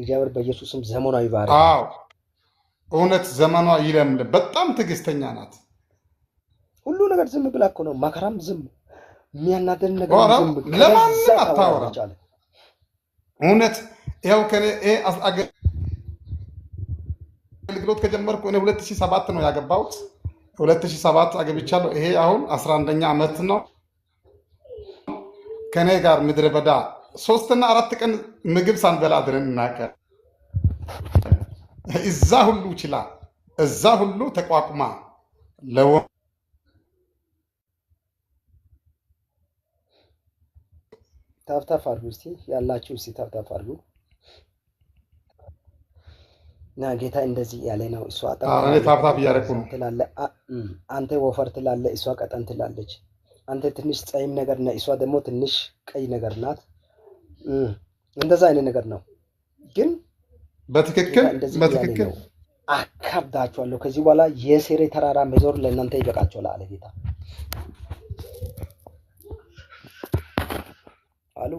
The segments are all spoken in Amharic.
እግዚአብሔር በኢየሱስም ዘመኗ ይባረክ። አዎ እውነት ዘመኗ ይለምልም። በጣም ትዕግስተኛ ናት። ሁሉ ነገር ዝም ብላ እኮ ነው። መከራም ዝም፣ የሚያናደድ ነገር ዝም፣ ለማንም አታወራም። እውነት ይኸው ከኔ አገልግሎት ከጀመርኩ እኔ 2007 ነው ያገባሁት። 2007 አገብቻለሁ። ይሄ አሁን 11ኛ ዓመት ነው። ከኔ ጋር ምድረ በዳ 3 እና 4 ቀን ምግብ ሳንበላ አድረን እናቀር። እዛ ሁሉ ችላ፣ እዛ ሁሉ ተቋቁማ ታፍታፍ አድርጉ እስቲ ያላችሁ፣ እስቲ ታፍታፍ አድርጉ። እና ጌታ እንደዚህ ያለ ነው። እሷ ታፍታፍ እያደረኩ ነው ትላለህ፣ አንተ ወፈር ትላለህ፣ እሷ ቀጠን ትላለች። አንተ ትንሽ ጸይም ነገር ነህ፣ እሷ ደግሞ ትንሽ ቀይ ነገር ናት። እንደዛ አይነት ነገር ነው። ግን በትክክል አካብዳችኋለሁ። ከዚህ በኋላ የሴሬ ተራራ መዞር ለእናንተ ይበቃችኋል አለ ጌታ። አሉ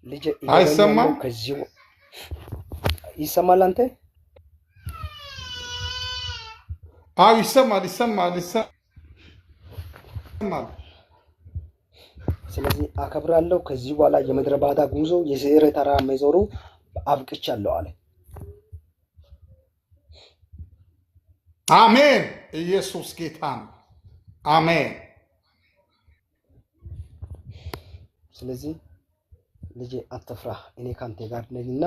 ልጅ አይሰማም? ከዚህ ይሰማል? አንተ ይሰማል። ስለዚህ አከብራለሁ። ከዚህ በኋላ የምድረ ባዳ ጉዞ የሴሬ ተራራ መዞሩ አብቅቻለሁ አለ። አሜን። ኢየሱስ ጌታ ነው። አሜን። ስለዚህ ልጄ አትፍራ፣ እኔ ካንተ ጋር ነኝና።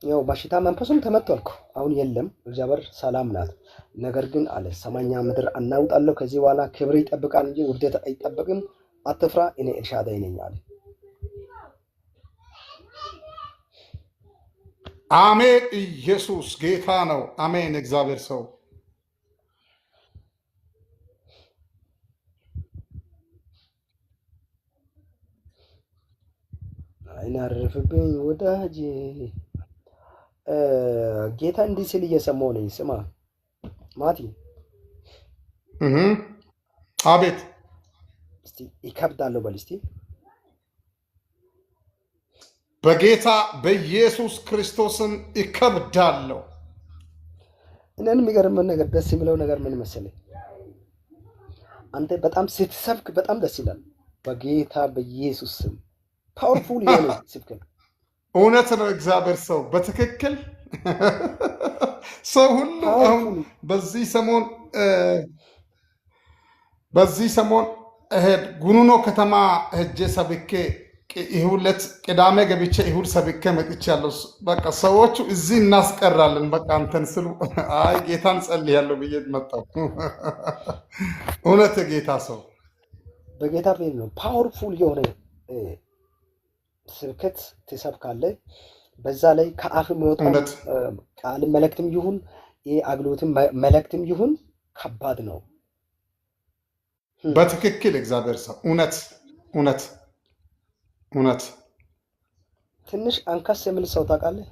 ያው በሽታ መንፈሱም ተመቷልኩ፣ አሁን የለም። እግዚአብሔር ሰላም ናት። ነገር ግን አለ ሰማይና ምድር አናውጣለሁ። ከዚህ በኋላ ክብር ይጠብቃል እንጂ ውርደት አይጠበቅም። አትፍራ፣ እኔ ኤልሻዳይ ነኝ አለ። አሜን። ኢየሱስ ጌታ ነው። አሜን። እግዚአብሔር ሰው አይናርፍብኝ ወዳጅ። ጌታ እንዲህ ሲል እየሰማሁ ነኝ። ስማ ማቲ። አቤት። እስቲ ይከብዳለሁ በል እስቲ። በጌታ በኢየሱስ ክርስቶስን ይከብዳለሁ። እኔን የሚገርመው ነገር፣ ደስ የሚለው ነገር ምን መሰለኝ? አንተ በጣም ስትሰብክ በጣም ደስ ይላል። በጌታ በኢየሱስ ስም ፓወርፉል የሆነ ስብከት እውነት ነው። እግዚአብሔር ሰው በትክክል ሰው ሁሉ አሁን በዚህ ሰሞን ጉኑኖ ከተማ ሄጄ ሰብኬ ይሁለት ቅዳሜ ገብቼ ይሁድ ሰብኬ መጥቻለሁ። በቃ ሰዎቹ እዚህ እናስቀራለን በቃ አንተን ስሉ አይ ጌታን ጸልያለሁ ብዬ መጣሁ። እውነት ጌታ ሰው በጌታ ቤት ነው ፓወርፉል የሆነ ስብከት ትሰብካለህ። በዛ ላይ ከአፍ የሚወጣው ቃል መልእክትም ይሁን አግሎትም መልእክትም ይሁን ከባድ ነው። በትክክል እግዚአብሔር ሰው እውነት ትንሽ አንካስ የሚል ሰው ታውቃለህ?